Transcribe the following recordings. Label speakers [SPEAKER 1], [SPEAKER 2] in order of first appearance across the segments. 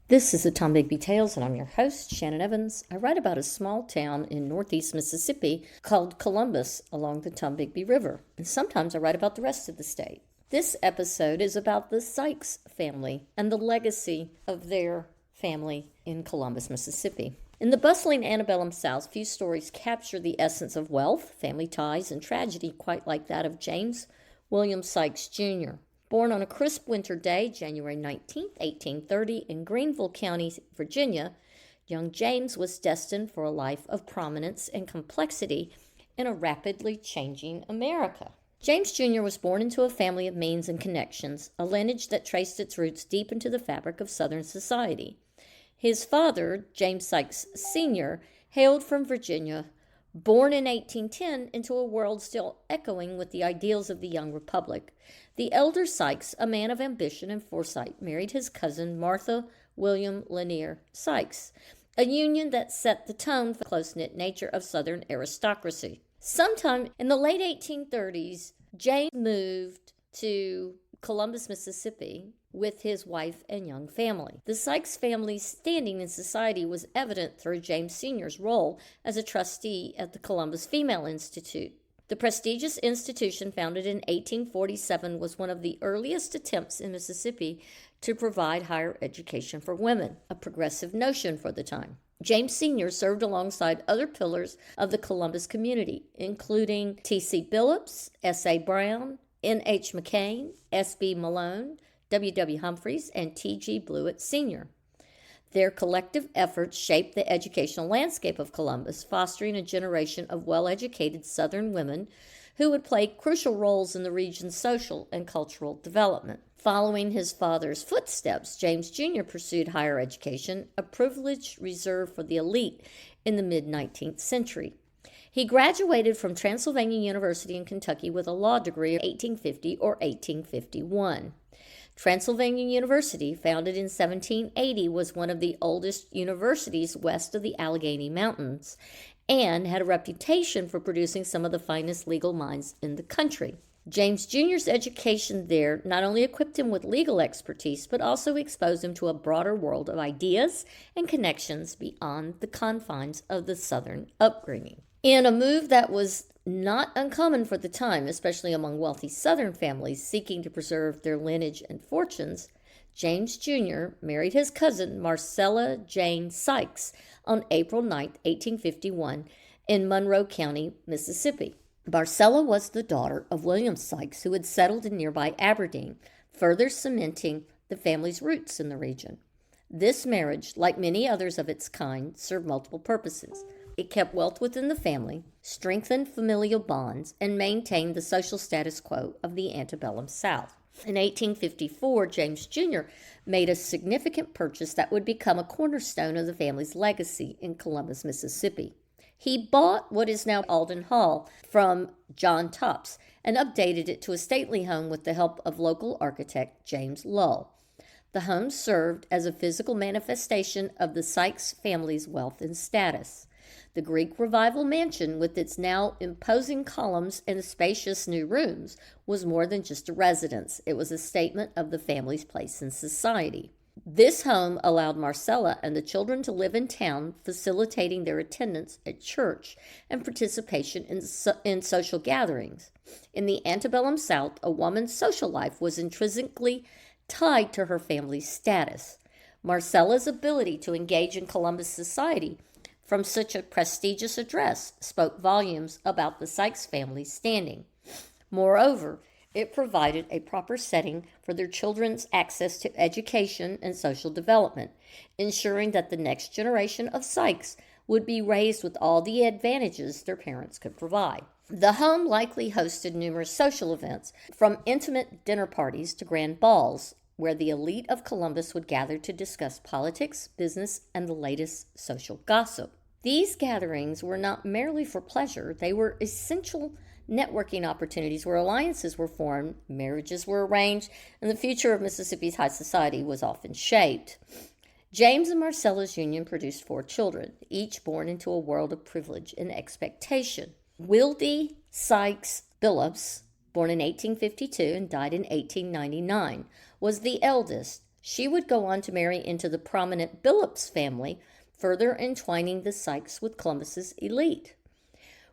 [SPEAKER 1] This is the Tom Bigby Tales, and I'm your host, Shannon Evans. I write about a small town in northeast Mississippi called Columbus along the Tombigbee River, and sometimes I write about the rest of the state. This episode is about the Sykes family and the legacy of their family in Columbus, Mississippi. In the bustling Antebellum South, few stories capture the essence of wealth, family ties, and tragedy quite like that of James Williams Sykes Jr. Born on a crisp winter day, January 19, 1830, in Greenville County, Virginia, young James was destined for a life of prominence and complexity in a rapidly changing America. James Jr. was born into a family of means and connections, a lineage that traced its roots deep into the fabric of Southern society. His father, James Sykes Sr., hailed from Virginia, born in 1810 into a world still echoing with the ideals of the young republic. The elder Sykes, a man of ambition and foresight, married his cousin Martha William Lanier Sykes, a union that set the tone for the close-knit nature of Southern aristocracy. Sometime in the late 1830s, James moved to Columbus, Mississippi, with his wife and young family. The Sykes family's standing in society was evident through James Sr.'s role as a trustee at the Columbus Female Institute. The prestigious institution, founded in 1847, was one of the earliest attempts in Mississippi to provide higher education for women, a progressive notion for the time. James Sr. served alongside other pillars of the Columbus community, including T.C. Billups, S.A. Brown, N.H. McCain, S.B. Malone, W.W. Humphreys, and T.G. Blewett Sr. Their collective efforts shaped the educational landscape of Columbus, fostering a generation of well-educated Southern women who would play crucial roles in the region's social and cultural development. Following his father's footsteps, James Jr. pursued higher education, a privilege reserved for the elite in the mid-19th century. He graduated from Transylvania University in Kentucky with a law degree in 1850 or 1851. Transylvania University, founded in 1780, was one of the oldest universities west of the Allegheny Mountains and had a reputation for producing some of the finest legal minds in the country. James Jr.'s education there not only equipped him with legal expertise, but also exposed him to a broader world of ideas and connections beyond the confines of the Southern upbringing. In a move that was not uncommon for the time, especially among wealthy Southern families seeking to preserve their lineage and fortunes, James Jr. married his cousin Marcella Jane Sykes on April 9, 1851, in Monroe County, Mississippi. Marcella was the daughter of William Sykes, who had settled in nearby Aberdeen, further cementing the family's roots in the region. This marriage, like many others of its kind, served multiple purposes. It kept wealth within the family, strengthened familial bonds, and maintained the social status quo of the Antebellum South. In 1854, James Jr. made a significant purchase that would become a cornerstone of the family's legacy in Columbus, Mississippi. He bought what is now Aldan Hall from John Topps and updated it to a stately home with the help of local architect James Lull. The home served as a physical manifestation of the Sykes family's wealth and status. The Greek Revival mansion, with its now imposing columns and spacious new rooms, was more than just a residence. It was a statement of the family's place in society. This home allowed Marcella and the children to live in town, facilitating their attendance at church and participation in social gatherings. In the Antebellum South, a woman's social life was intrinsically tied to her family's status. Marcella's ability to engage in Columbus society from such a prestigious address spoke volumes about the Sykes family's standing. Moreover, it provided a proper setting for their children's access to education and social development, ensuring that the next generation of Sykes would be raised with all the advantages their parents could provide. The home likely hosted numerous social events, from intimate dinner parties to grand balls, where the elite of Columbus would gather to discuss politics, business, and the latest social gossip. These gatherings were not merely for pleasure, they were essential networking opportunities where alliances were formed, marriages were arranged, and the future of Mississippi's high society was often shaped. James and Marcella's union produced 4 children, each born into a world of privilege and expectation. Wildy Sykes Billups, born in 1852 and died in 1899, was the eldest. She would go on to marry into the prominent Billups family, further entwining the Sykes with Columbus's elite.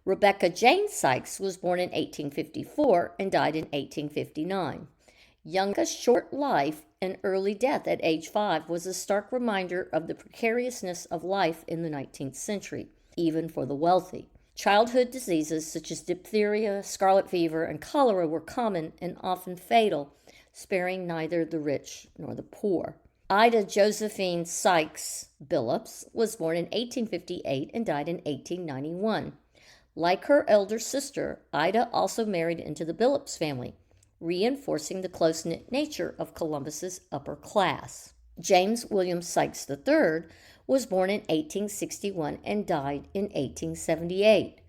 [SPEAKER 1] Rebecca Jane Sykes was born in 1854 and died in 1859. Young's short life and early death at age 5 was a stark reminder of the precariousness of life in the 19th century, even for the wealthy. Childhood diseases such as diphtheria, scarlet fever, and cholera were common and often fatal, sparing neither the rich nor the poor. Ida Josephine Sykes Billups was born in 1858 and died in 1891. Like her elder sister, Ida also married into the Billups family, reinforcing the close-knit nature of Columbus's upper class. James Williams Sykes III was born in 1861 and died in 1878.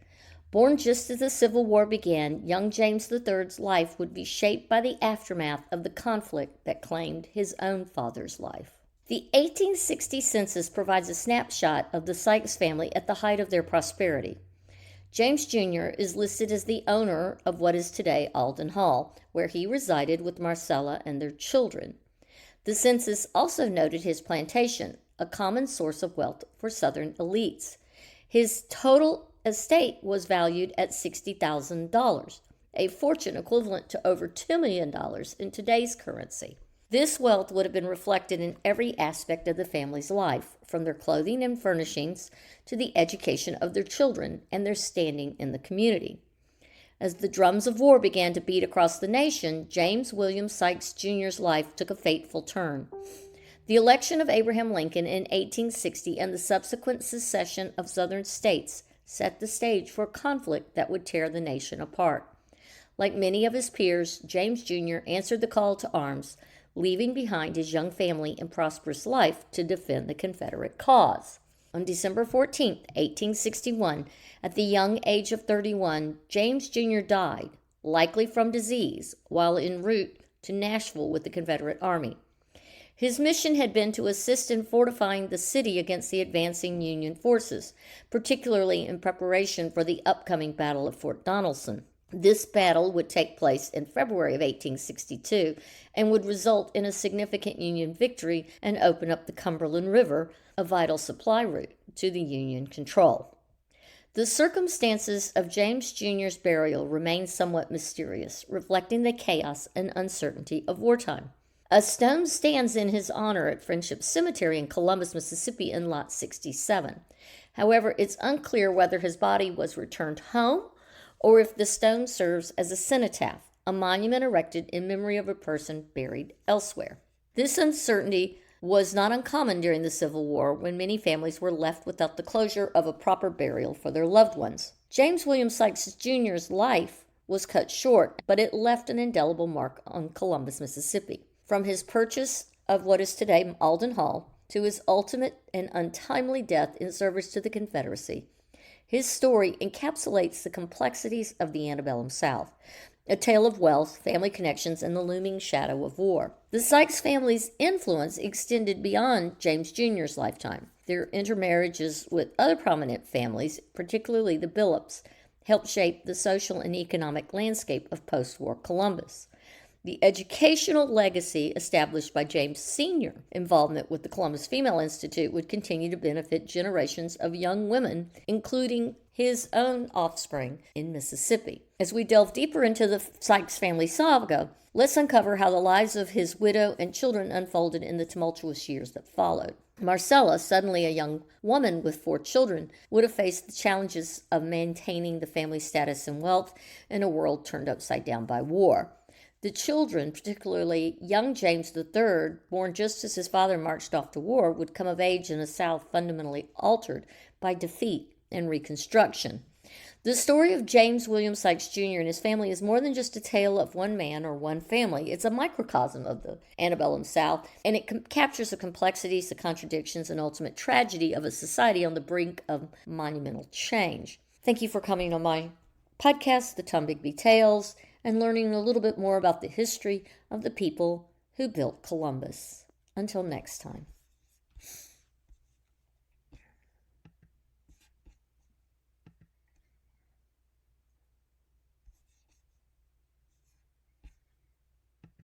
[SPEAKER 1] Born just as the Civil War began, young James III's life would be shaped by the aftermath of the conflict that claimed his own father's life. The 1860 census provides a snapshot of the Sykes family at the height of their prosperity. James Jr. is listed as the owner of what is today Aldan Hall, where he resided with Marcella and their children. The census also noted his plantation, a common source of wealth for Southern elites. His total estate was valued at $60,000, a fortune equivalent to over $2 million in today's currency. This wealth would have been reflected in every aspect of the family's life, from their clothing and furnishings to the education of their children and their standing in the community. As the drums of war began to beat across the nation, James Williams Sykes Jr.'s life took a fateful turn. The election of Abraham Lincoln in 1860 and the subsequent secession of Southern states set the stage for a conflict that would tear the nation apart. Like many of his peers, James Jr. answered the call to arms, leaving behind his young family and prosperous life to defend the Confederate cause. On December 14, 1861, at the young age of 31, James Jr. died, likely from disease, while en route to Nashville with the Confederate Army. His mission had been to assist in fortifying the city against the advancing Union forces, particularly in preparation for the upcoming Battle of Fort Donelson. This battle would take place in February of 1862 and would result in a significant Union victory and open up the Cumberland River, a vital supply route, to the Union control. The circumstances of James Jr.'s burial remain somewhat mysterious, reflecting the chaos and uncertainty of wartime. A stone stands in his honor at Friendship Cemetery in Columbus, Mississippi in Lot 67. However, it's unclear whether his body was returned home or if the stone serves as a cenotaph, a monument erected in memory of a person buried elsewhere. This uncertainty was not uncommon during the Civil War, when many families were left without the closure of a proper burial for their loved ones. James Williams Sykes Jr.'s life was cut short, but it left an indelible mark on Columbus, Mississippi. From his purchase of what is today Aldan Hall to his ultimate and untimely death in service to the Confederacy, his story encapsulates the complexities of the Antebellum South, a tale of wealth, family connections, and the looming shadow of war. The Sykes family's influence extended beyond James Jr.'s lifetime. Their intermarriages with other prominent families, particularly the Billups, helped shape the social and economic landscape of post-war Columbus. The educational legacy established by James Sr.'s involvement with the Columbus Female Institute would continue to benefit generations of young women, including his own offspring in Mississippi. As we delve deeper into the Sykes family saga, let's uncover how the lives of his widow and children unfolded in the tumultuous years that followed. Marcella, suddenly a young woman with 4 children, would have faced the challenges of maintaining the family status and wealth in a world turned upside down by war. The children, particularly young James III, born just as his father marched off to war, would come of age in a South fundamentally altered by defeat and Reconstruction. The story of James Williams Sykes Jr. and his family is more than just a tale of one man or one family. It's a microcosm of the Antebellum South, and it captures the complexities, the contradictions, and ultimate tragedy of a society on the brink of monumental change. Thank you for coming on my podcast, The Tombigbee Tales, and learning a little bit more about the history of the people who built Columbus. Until next time.